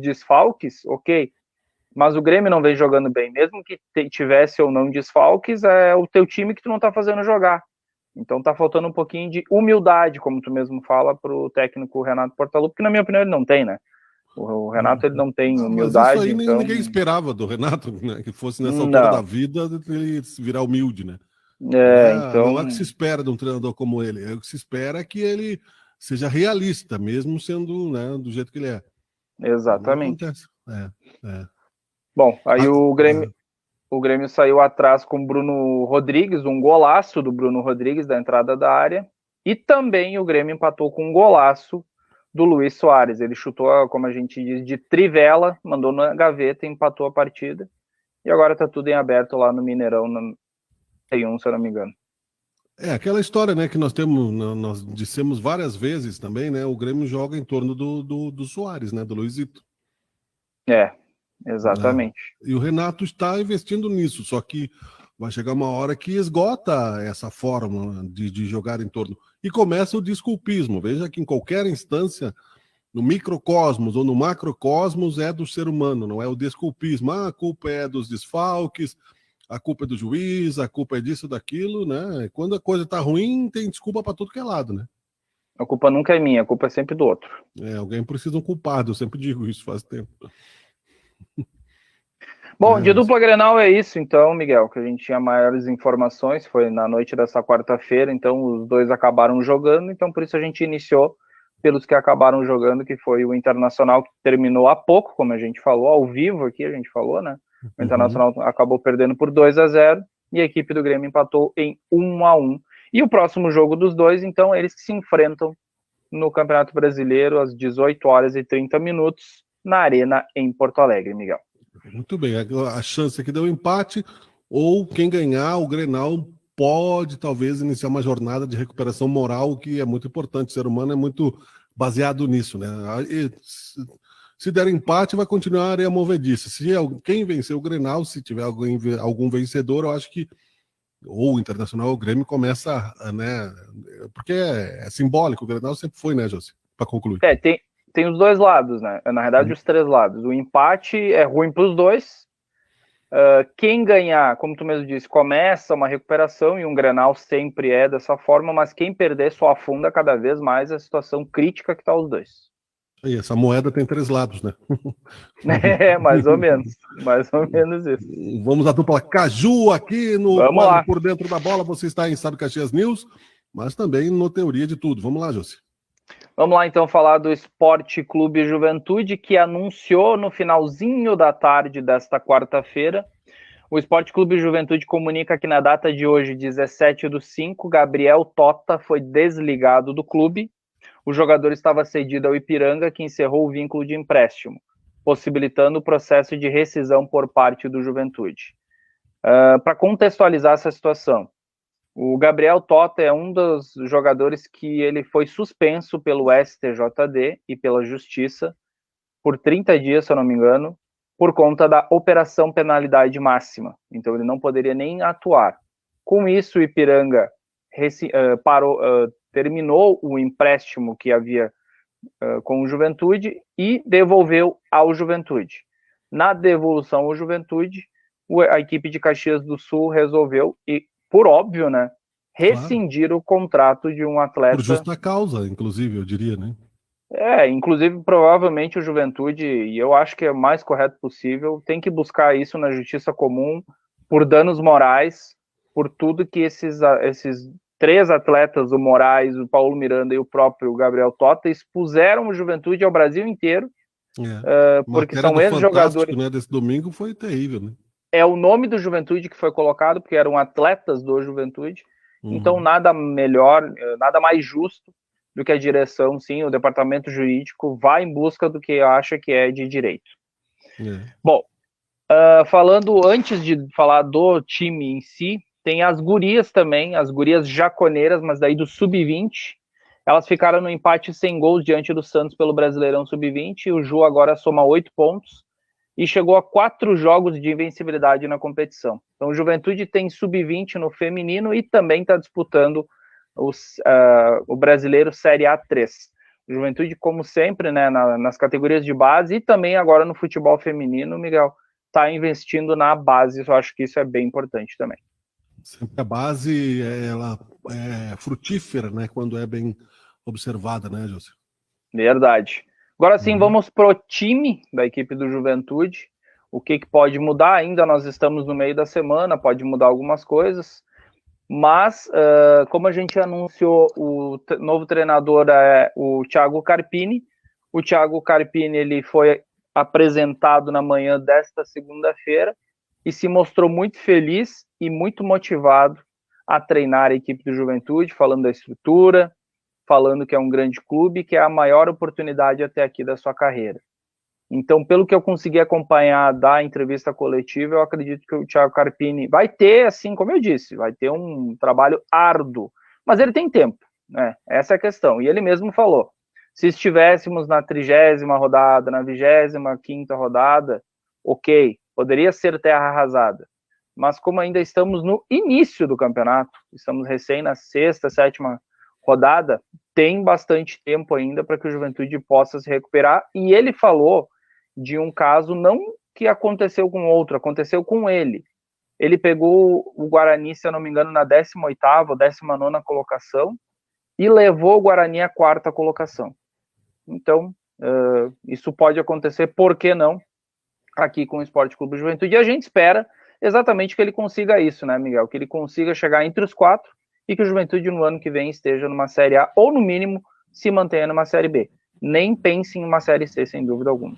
desfalques, ok, mas o Grêmio não vem jogando bem, mesmo que tivesse ou não desfalques, é o teu time que tu não tá fazendo jogar. Então tá faltando um pouquinho de humildade, como tu mesmo fala, pro técnico Renato Portaluppi, que na minha opinião ele não tem, né? O Renato ele não tem humildade. Mas isso aí então... ninguém esperava do Renato, né? Que fosse nessa altura da vida ele virar humilde, né? Então... Não é o que se espera de um treinador como ele, é o que se espera que ele seja realista, mesmo sendo, né, do jeito que ele é. Exatamente. Não acontece. Bom, aí o Grêmio saiu atrás com o Bruno Rodrigues, um golaço do Bruno Rodrigues da entrada da área, e também o Grêmio empatou com um golaço do Luiz Soares. Ele chutou, como a gente diz, de trivela, mandou na gaveta e empatou a partida. E agora tá tudo em aberto lá no Mineirão, no T1, se eu não me engano. Aquela história, né, que nós dissemos várias vezes também, né? O Grêmio joga em torno do Soares, né? Do Luizito. Exatamente. E o Renato está investindo nisso, só que vai chegar uma hora que esgota essa forma de jogar em torno. E começa o desculpismo. Veja que em qualquer instância, no microcosmos ou no macrocosmos, é do ser humano, não é o desculpismo. A culpa é dos desfalques, a culpa é do juiz, a culpa é disso, daquilo, né? Quando a coisa tá ruim, tem desculpa para tudo que é lado, né? A culpa nunca é minha, a culpa é sempre do outro. Alguém precisa de um culpado, eu sempre digo isso faz tempo. Bom, de dupla Grenal é isso, então, Miguel, que a gente tinha maiores informações, foi na noite dessa quarta-feira, então os dois acabaram jogando, então por isso a gente iniciou pelos que acabaram jogando, que foi o Internacional, que terminou há pouco, como a gente falou, ao vivo aqui a gente falou, né? O Internacional acabou perdendo por 2-0 e a equipe do Grêmio empatou em 1-1. E o próximo jogo dos dois, então, eles que se enfrentam no Campeonato Brasileiro às 18h30 na Arena em Porto Alegre, Miguel. Muito bem, a chance aqui deu empate, ou quem ganhar, o Grenal pode talvez iniciar uma jornada de recuperação moral, que é muito importante. O ser humano é muito baseado nisso, né? Se der empate, vai continuar a areia movediça. Quem vencer o Grenal, se tiver algum vencedor, eu acho que ou o Internacional ou o Grêmio começa, né? Porque é simbólico, o Grenal sempre foi, né, José? Para concluir. Tem os dois lados, né? Na verdade, os três lados. O empate é ruim para os dois. Quem ganhar, como tu mesmo disse, começa uma recuperação, e um Grenal sempre é dessa forma, mas quem perder só afunda cada vez mais a situação crítica que está os dois. E essa moeda tem três lados, né? Mais ou menos isso. Vamos à dupla Caju aqui no quadro Por Dentro da Bola. Você está em Sábio Caxias News, mas também no Teoria de Tudo. Vamos lá, José. Vamos lá, então, falar do Sport Clube Juventude, que anunciou no finalzinho da tarde desta quarta-feira. O Sport Clube Juventude comunica que na data de hoje, 17/5, Gabriel Tota foi desligado do clube. O jogador estava cedido ao Ipiranga, que encerrou o vínculo de empréstimo, possibilitando o processo de rescisão por parte do Juventude. Para contextualizar essa situação, o Gabriel Tota é um dos jogadores que ele foi suspenso pelo STJD e pela Justiça por 30 dias, se eu não me engano, por conta da operação penalidade máxima. Então ele não poderia nem atuar. Com isso, o Ipiranga terminou o empréstimo que havia com o Juventude e devolveu ao Juventude. Na devolução ao Juventude, a equipe de Caxias do Sul resolveu, e por óbvio, né, rescindir o contrato de um atleta. Por justa causa, inclusive, eu diria, né? Inclusive, provavelmente o Juventude, e eu acho que é o mais correto possível, tem que buscar isso na justiça comum, por danos morais, por tudo que esses três atletas, o Moraes, o Paulo Miranda e o próprio Gabriel Tota, expuseram o Juventude ao Brasil inteiro, porque são ex-jogadores, né, desse domingo foi terrível, né? É o nome do Juventude que foi colocado, porque eram atletas do Juventude, Então, nada melhor, nada mais justo do que a direção, sim, o departamento jurídico vai em busca do que acha que é de direito. Bom, falando, antes de falar do time em si, tem as gurias também, as gurias jaconeiras, mas daí do Sub-20, elas ficaram no empate sem gols diante do Santos pelo Brasileirão Sub-20, e o Ju agora soma 8 pontos, e chegou a 4 jogos de invencibilidade na competição. Então, o Juventude tem Sub-20 no feminino e também está disputando o Brasileiro Série A3. O Juventude, como sempre, né, nas categorias de base e também agora no futebol feminino, Miguel, está investindo na base. Eu acho que isso é bem importante também. Sempre a base, ela é frutífera, né, quando é bem observada, né, José? Verdade. Agora sim, vamos pro time da equipe do Juventude. O que pode mudar? Ainda nós estamos no meio da semana, pode mudar algumas coisas, mas como a gente anunciou, o novo treinador é o Thiago Carpini. O Thiago Carpini, ele foi apresentado na manhã desta segunda-feira e se mostrou muito feliz e muito motivado a treinar a equipe do Juventude, falando da estrutura, falando que é um grande clube, que é a maior oportunidade até aqui da sua carreira. Então, pelo que eu consegui acompanhar da entrevista coletiva, eu acredito que o Thiago Carpini vai ter, assim como eu disse, vai ter um trabalho árduo, mas ele tem tempo, né? Essa é a questão. E ele mesmo falou, se estivéssemos na 30ª rodada, na 25ª rodada, ok, poderia ser terra arrasada. Mas como ainda estamos no início do campeonato, estamos recém na 6ª, 7ª rodada, tem bastante tempo ainda para que o Juventude possa se recuperar. E ele falou de um caso não que aconteceu com outro, aconteceu com ele. Ele pegou o Guarani, se eu não me engano, na 18ª ou 19ª colocação e levou o Guarani à 4ª colocação. Então, isso pode acontecer, por que não, aqui com o Esporte Clube Juventude. E a gente espera exatamente que ele consiga isso, né, Miguel? Que ele consiga chegar entre os 4 e que o Juventude no ano que vem esteja numa Série A, ou no mínimo, se mantenha numa Série B. Nem pense em uma Série C, sem dúvida alguma.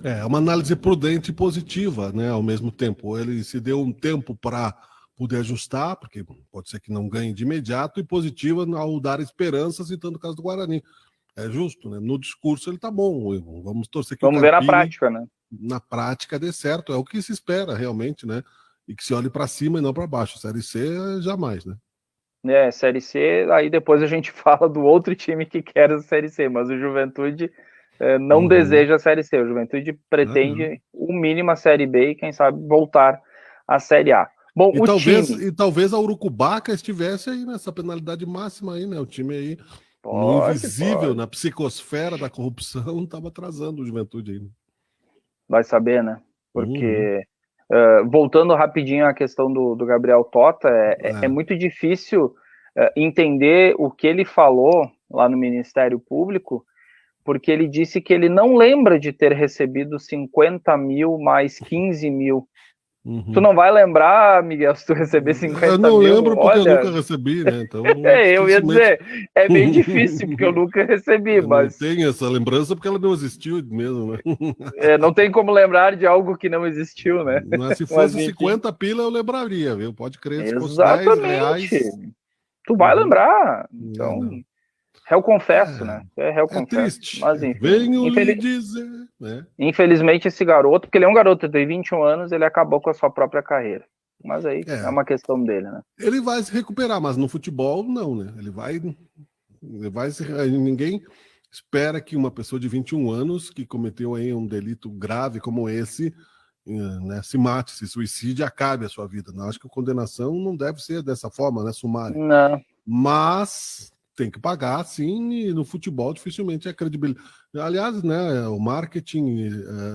É uma análise prudente e positiva, né, ao mesmo tempo. Ele se deu um tempo para poder ajustar, porque pode ser que não ganhe de imediato, e positiva ao dar esperanças, citando o caso do Guarani. É justo, né? No discurso ele tá bom. Vamos torcer que vamos ver na prática, né? Na prática dê certo, é o que se espera realmente, né? E que se olhe para cima e não para baixo. Série C, jamais, né? Série C, aí depois a gente fala do outro time que quer a Série C, mas o Juventude não deseja a Série C. O Juventude pretende o mínimo a Série B e quem sabe voltar à Série A. Bom, e talvez a Urucubaca estivesse aí nessa penalidade máxima aí, né? O time aí no invisível, na psicosfera da corrupção, estava atrasando o Juventude aí. Vai saber, né? Porque voltando rapidinho à questão do Gabriel Tota, é muito difícil entender o que ele falou lá no Ministério Público, porque ele disse que ele não lembra de ter recebido 50 mil mais 15 mil. Tu não vai lembrar, Miguel, se tu receber 50 mil? Eu não lembro porque eu nunca recebi, né? Então, eu ia dizer, é bem difícil, porque eu nunca recebi, mas... Não tenho essa lembrança porque ela não existiu mesmo, né? Não tem como lembrar de algo que não existiu, né? Mas se fosse 50 pila, eu lembraria, viu? Pode crer, se fosse exatamente. 10 reais... Tu vai lembrar, então... Eu confesso, né? Eu confesso. Triste. Mas, enfim, venho lhe dizer, né? Infelizmente, esse garoto, porque ele é um garoto, tem 21 anos, ele acabou com a sua própria carreira. Mas aí é uma questão dele, né? Ele vai se recuperar, mas no futebol, não, né? Ele vai ninguém espera que uma pessoa de 21 anos, que cometeu aí um delito grave como esse, né, se mate, se suicide e acabe a sua vida. Não, acho que a condenação não deve ser dessa forma, né, sumária. Não. Mas... tem que pagar, sim, e no futebol dificilmente é credibilidade. Aliás, né, o marketing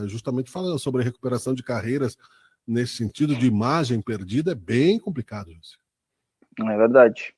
justamente fala sobre a recuperação de carreiras nesse sentido de imagem perdida, é bem complicado, José. É verdade.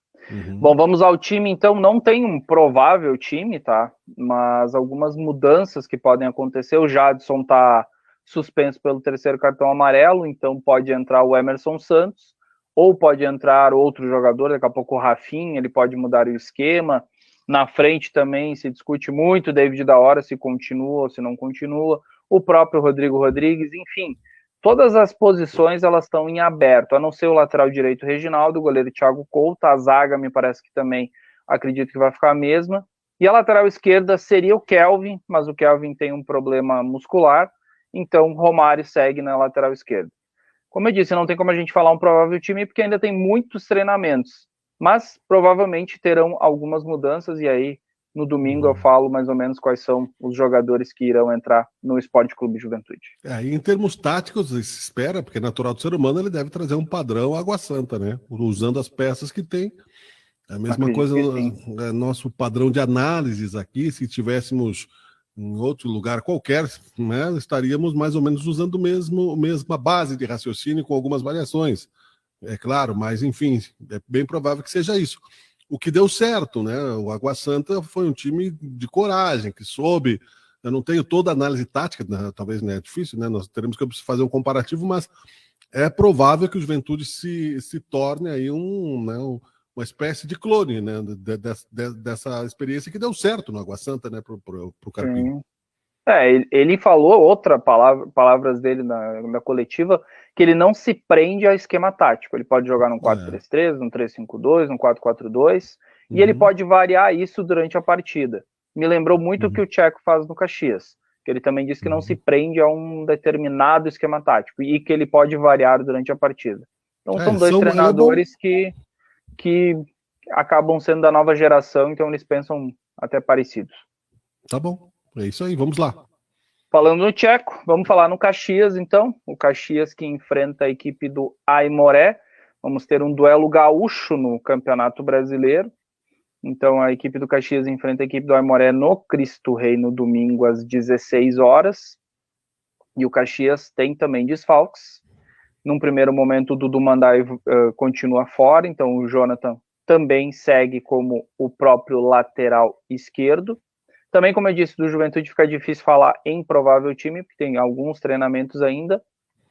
Bom, vamos ao time, então. Não tem um provável time, tá? Mas algumas mudanças que podem acontecer. O Jadson tá suspenso pelo 3º cartão amarelo, então pode entrar o Emerson Santos, ou pode entrar outro jogador, daqui a pouco o Rafinha, ele pode mudar o esquema. Na frente também se discute muito, David da Hora, se continua ou se não continua. O próprio Rodrigo Rodrigues, enfim. todas as posições elas estão em aberto, a não ser o lateral direito Reginaldo, o goleiro Thiago Couto, a zaga me parece que também acredito que vai ficar a mesma, e a lateral esquerda seria o Kelvin, mas o Kelvin tem um problema muscular, então Romário segue na lateral esquerda. Como eu disse, não tem como a gente falar um provável time, porque ainda tem muitos treinamentos, mas provavelmente terão algumas mudanças, e aí no domingo eu falo mais ou menos quais são os jogadores que irão entrar no Sport Clube Juventude. Em termos táticos, se espera, porque é natural do ser humano, ele deve trazer um padrão Água Santa, né? Usando as peças que tem. A mesma Acredito coisa, nosso padrão de análises aqui, se tivéssemos em outro lugar qualquer, né, estaríamos mais ou menos usando mesma base de raciocínio com algumas variações. É claro, mas enfim, é bem provável que seja isso. O que deu certo, né? O Água Santa foi um time de coragem, que soube. Eu não tenho toda a análise tática, né, talvez não é difícil, né? Nós teremos que fazer um comparativo, mas é provável que o Juventude se torne aí uma espécie de clone, né, dessa experiência que deu certo no Água Santa, né, pro Carpinho. Ele falou palavras dele na coletiva, que ele não se prende ao esquema tático. Ele pode jogar num 4-3-3, num 3-5-2, num 4-4-2, e ele pode variar isso durante a partida. Me lembrou muito o que o Tcheco faz no Caxias, que ele também disse que não se prende a um determinado esquema tático e que ele pode variar durante a partida. Então são dois treinadores que acabam sendo da nova geração, então eles pensam até parecidos. Tá bom, é isso aí, vamos lá. Falando no Tcheco, vamos falar no Caxias, então. O Caxias que enfrenta a equipe do Aimoré. Vamos ter um duelo gaúcho no Campeonato Brasileiro. Então, a equipe do Caxias enfrenta a equipe do Aimoré no Cristo Rei no domingo às 16 horas. E o Caxias tem também desfalques. Num primeiro momento, o Dudu Mandai continua fora, então o Jonathan também segue como o próprio lateral esquerdo. Também, como eu disse, do Juventude fica difícil falar em provável time, porque tem alguns treinamentos ainda,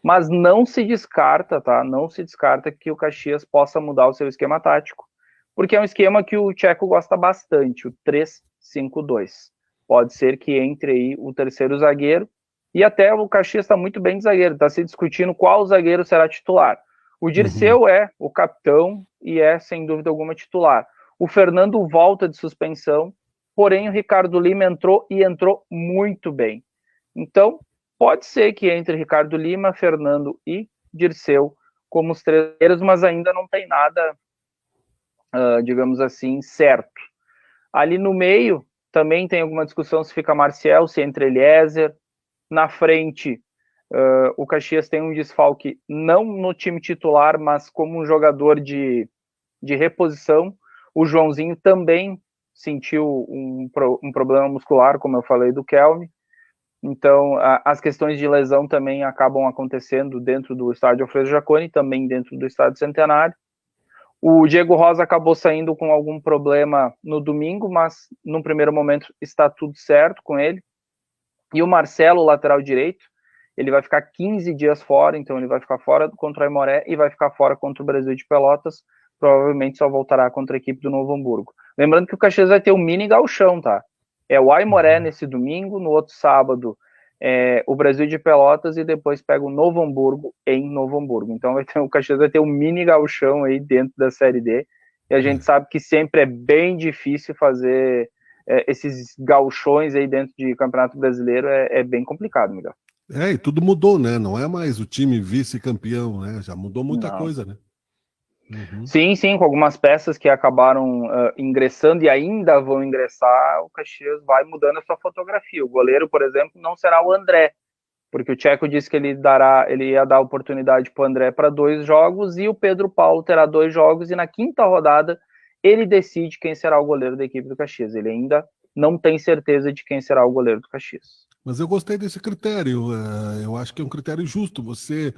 mas não se descarta, tá? Não se descarta que o Caxias possa mudar o seu esquema tático, porque é um esquema que o Tcheco gosta bastante, o 3-5-2. Pode ser que entre aí o terceiro zagueiro, e até o Caxias está muito bem de zagueiro, está se discutindo qual zagueiro será titular. O Dirceu é o capitão e é, sem dúvida alguma, titular. O Fernando volta de suspensão, porém o Ricardo Lima entrou muito bem. Então, pode ser que entre Ricardo Lima, Fernando e Dirceu como os três, mas ainda não tem nada, digamos assim, certo. Ali no meio, também tem alguma discussão se fica Marcial, se entra Eliezer. Na frente, o Caxias tem um desfalque, não no time titular, mas como um jogador de reposição. O Joãozinho também sentiu um problema muscular, como eu falei do Kelvin. Então, as questões de lesão também acabam acontecendo dentro do estádio Alfredo Jaconi, também dentro do estádio Centenário. O Diego Rosa acabou saindo com algum problema no domingo, mas no primeiro momento está tudo certo com ele. E o Marcelo, lateral direito, ele vai ficar 15 dias fora, então ele vai ficar fora contra o Aimoré e vai ficar fora contra o Brasil de Pelotas, provavelmente só voltará contra a equipe do Novo Hamburgo. Lembrando que o Caxias vai ter um mini gauchão, tá? É o Aimoré nesse domingo, no outro sábado o Brasil de Pelotas e depois pega o Novo Hamburgo em Novo Hamburgo. Então o Caxias vai ter um mini gauchão aí dentro da Série D, e a gente sabe que sempre é bem difícil fazer esses gauchões aí dentro de Campeonato Brasileiro, é bem complicado, Miguel. E tudo mudou, né? Não é mais o time vice-campeão, né? Já mudou muita coisa, né? Sim, com algumas peças que acabaram ingressando e ainda vão ingressar, o Caxias vai mudando a sua fotografia. O goleiro, por exemplo, não será o André, porque o Tcheco disse que ele ia dar oportunidade para o André para 2 jogos, e o Pedro Paulo terá 2 jogos, e na 5ª rodada ele decide quem será o goleiro da equipe do Caxias. Ele ainda não tem certeza de quem será o goleiro do Caxias. Mas eu gostei desse critério, eu acho que é um critério justo. Você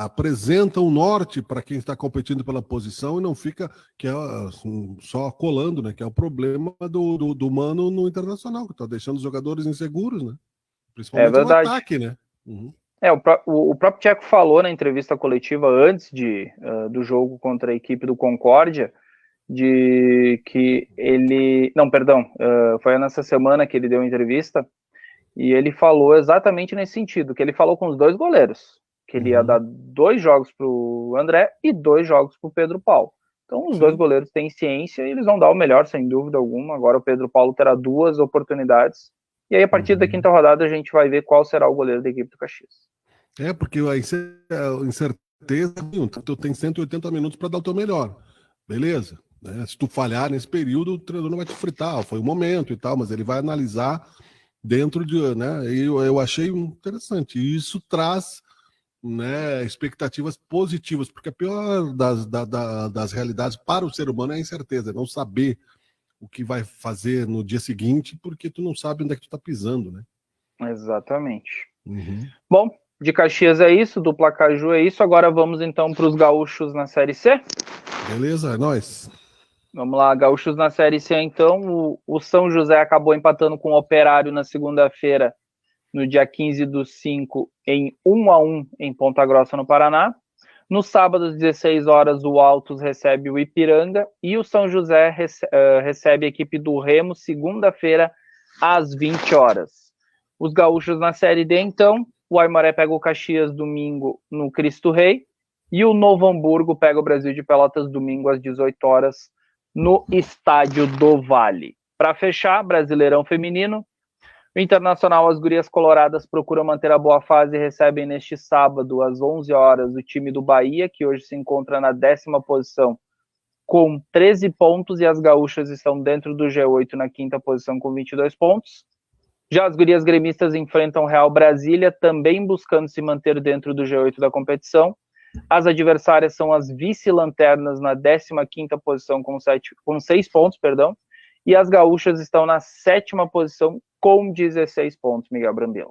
apresenta um norte para quem está competindo pela posição e não fica só colando, né? Que é o problema do Mano no Internacional, que está deixando os jogadores inseguros, né? Principalmente no ataque, né? O próprio Tcheco falou na entrevista coletiva antes do jogo contra a equipe do Concórdia, de que ele... Não, perdão, foi nessa semana que ele deu a entrevista, e ele falou exatamente nesse sentido, que ele falou com os 2 goleiros, que ele ia dar 2 jogos para o André e 2 jogos para o Pedro Paulo. Então os 2 goleiros têm ciência e eles vão dar o melhor, sem dúvida alguma. Agora o Pedro Paulo terá 2 oportunidades, e aí a partir da quinta rodada a gente vai ver qual será o goleiro da equipe do Caxias. Porque a incerteza, tu tem 180 minutos para dar o teu melhor, beleza? Né? Se tu falhar nesse período, o treinador não vai te fritar, foi o momento e tal, mas ele vai analisar dentro de, né? Eu achei interessante, e isso traz, né, expectativas positivas, porque a pior das realidades para o ser humano é a incerteza, não saber o que vai fazer no dia seguinte, porque tu não sabe onde é que tu tá pisando, né? Exatamente. Bom, de Caxias é isso, do Placaju é isso. Agora vamos então para os gaúchos na Série C. Beleza, é nóis. Vamos lá, gaúchos na Série C então. O São José acabou empatando com o Operário na segunda-feira, no dia 15/5, em 1-1 em Ponta Grossa, no Paraná. No sábado, às 16 horas, o Altos recebe o Ipiranga e o São José recebe a equipe do Remo, segunda-feira, às 20 horas. Os gaúchos na Série D, então, o Aimoré pega o Caxias domingo no Cristo Rei e o Novo Hamburgo pega o Brasil de Pelotas domingo às 18 horas no Estádio do Vale. Para fechar, Brasileirão Feminino, o Internacional, as Gurias Coloradas procuram manter a boa fase e recebem neste sábado, às 11 horas, o time do Bahia, que hoje se encontra na 10ª posição com 13 pontos, e as gaúchas estão dentro do G8 na 5ª posição com 22 pontos. Já as Gurias Gremistas enfrentam o Real Brasília, também buscando se manter dentro do G8 da competição. As adversárias são as vice-lanternas na 15ª posição com 6 pontos, e as gaúchas estão na 7ª posição com 16 pontos, Miguel Brambila.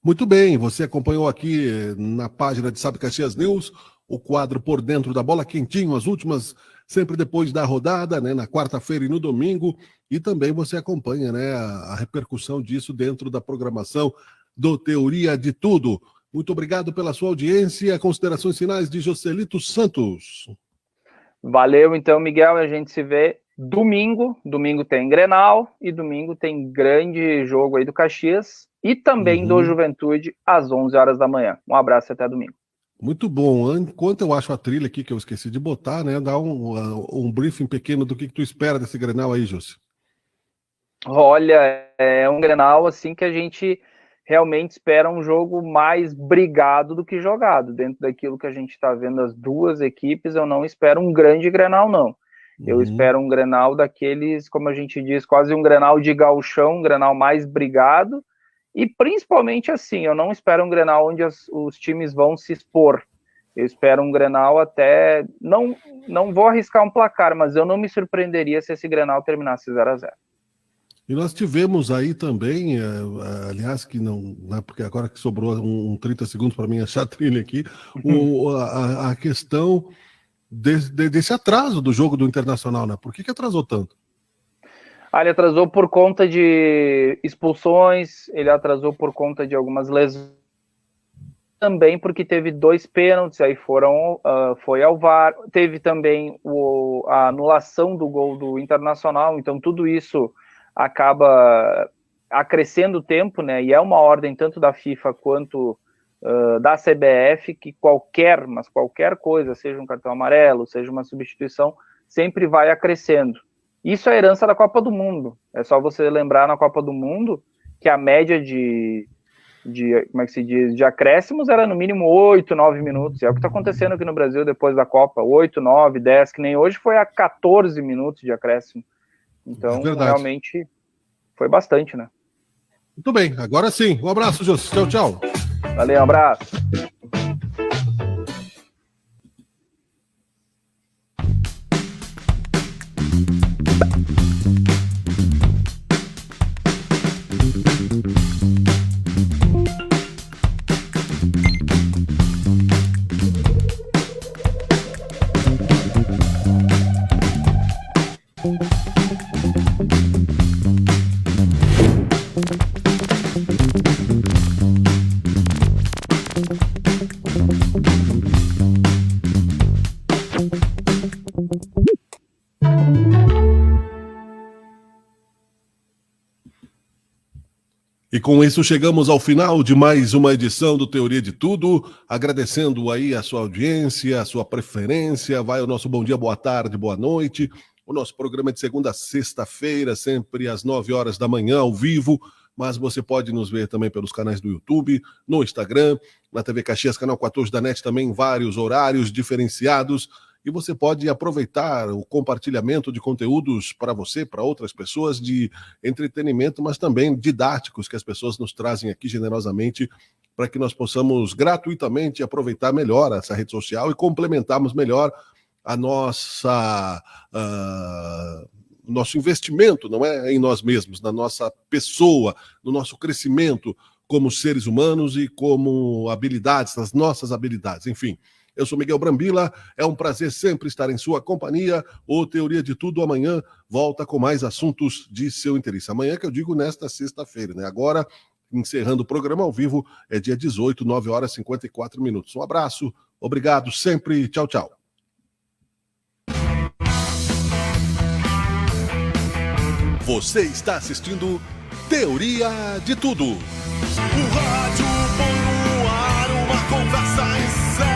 Muito bem, você acompanhou aqui na página de Sabe Caxias News o quadro Por Dentro da Bola, quentinho, as últimas, sempre depois da rodada, né, na quarta-feira e no domingo, e também você acompanha, né, a repercussão disso dentro da programação do Teoria de Tudo. Muito obrigado pela sua audiência. Considerações finais de Joselito Santos. Valeu, então, Miguel, a gente se vê domingo. Domingo tem Grenal e domingo tem grande jogo aí do Caxias e também do Juventude às 11 horas da manhã. Um abraço e até domingo. Muito bom. Enquanto eu acho a trilha aqui que eu esqueci de botar, né, dá um briefing pequeno do que tu espera desse Grenal aí, José. Olha, é um Grenal assim que a gente realmente espera um jogo mais brigado do que jogado. Dentro daquilo que a gente está vendo as duas equipes, eu não espero um grande Grenal, não. Eu espero um Grenal daqueles, como a gente diz, quase um Grenal de gauchão, um Grenal mais brigado, e principalmente assim, eu não espero um Grenal onde os times vão se expor. Eu espero um Grenal até, não vou arriscar um placar, mas eu não me surpreenderia se esse Grenal terminasse 0-0. E nós tivemos aí também, aliás, que não, né, porque agora que sobrou 30 segundos para mim achar a trilha aqui, a questão desse atraso do jogo do Internacional, né? Por que atrasou tanto? Ele atrasou por conta de expulsões, ele atrasou por conta de algumas lesões, também porque teve 2 pênaltis, aí foi ao VAR, teve também a anulação do gol do Internacional, então tudo isso acaba acrescendo o tempo, né? E é uma ordem tanto da FIFA quanto da CBF que qualquer coisa, seja um cartão amarelo, seja uma substituição, sempre vai acrescendo. Isso é a herança da Copa do Mundo. É só você lembrar na Copa do Mundo que a média de como é que se diz, de acréscimos era no mínimo 8, 9 minutos. É o que está acontecendo aqui no Brasil depois da Copa. 8, 9, 10, que nem hoje foi a 14 minutos de acréscimo. Então, realmente, foi bastante, né? Muito bem, agora sim. Um abraço, José. Tchau, tchau. Valeu, um abraço. E com isso chegamos ao final de mais uma edição do Teoria de Tudo, agradecendo aí a sua audiência, a sua preferência, vai o nosso bom dia, boa tarde, boa noite, o nosso programa é de segunda a sexta-feira, sempre às 9 horas da manhã, ao vivo, mas você pode nos ver também pelos canais do YouTube, no Instagram, na TV Caxias, canal 14 da NET também, vários horários diferenciados, e você pode aproveitar o compartilhamento de conteúdos para você, para outras pessoas, de entretenimento, mas também didáticos, que as pessoas nos trazem aqui generosamente, para que nós possamos gratuitamente aproveitar melhor essa rede social e complementarmos melhor a nossa... nosso investimento, não é, em nós mesmos, na nossa pessoa, no nosso crescimento como seres humanos e como habilidades, nas nossas habilidades, enfim. Eu sou Miguel Brambila, é um prazer sempre estar em sua companhia. O Teoria de Tudo amanhã volta com mais assuntos de seu interesse. Amanhã que eu digo nesta sexta-feira, né? Agora, encerrando o programa ao vivo, é dia 18, 9 horas e 54 minutos. Um abraço, obrigado sempre, tchau, tchau. Você está assistindo Teoria de Tudo. O rádio põe no ar uma conversa em sério.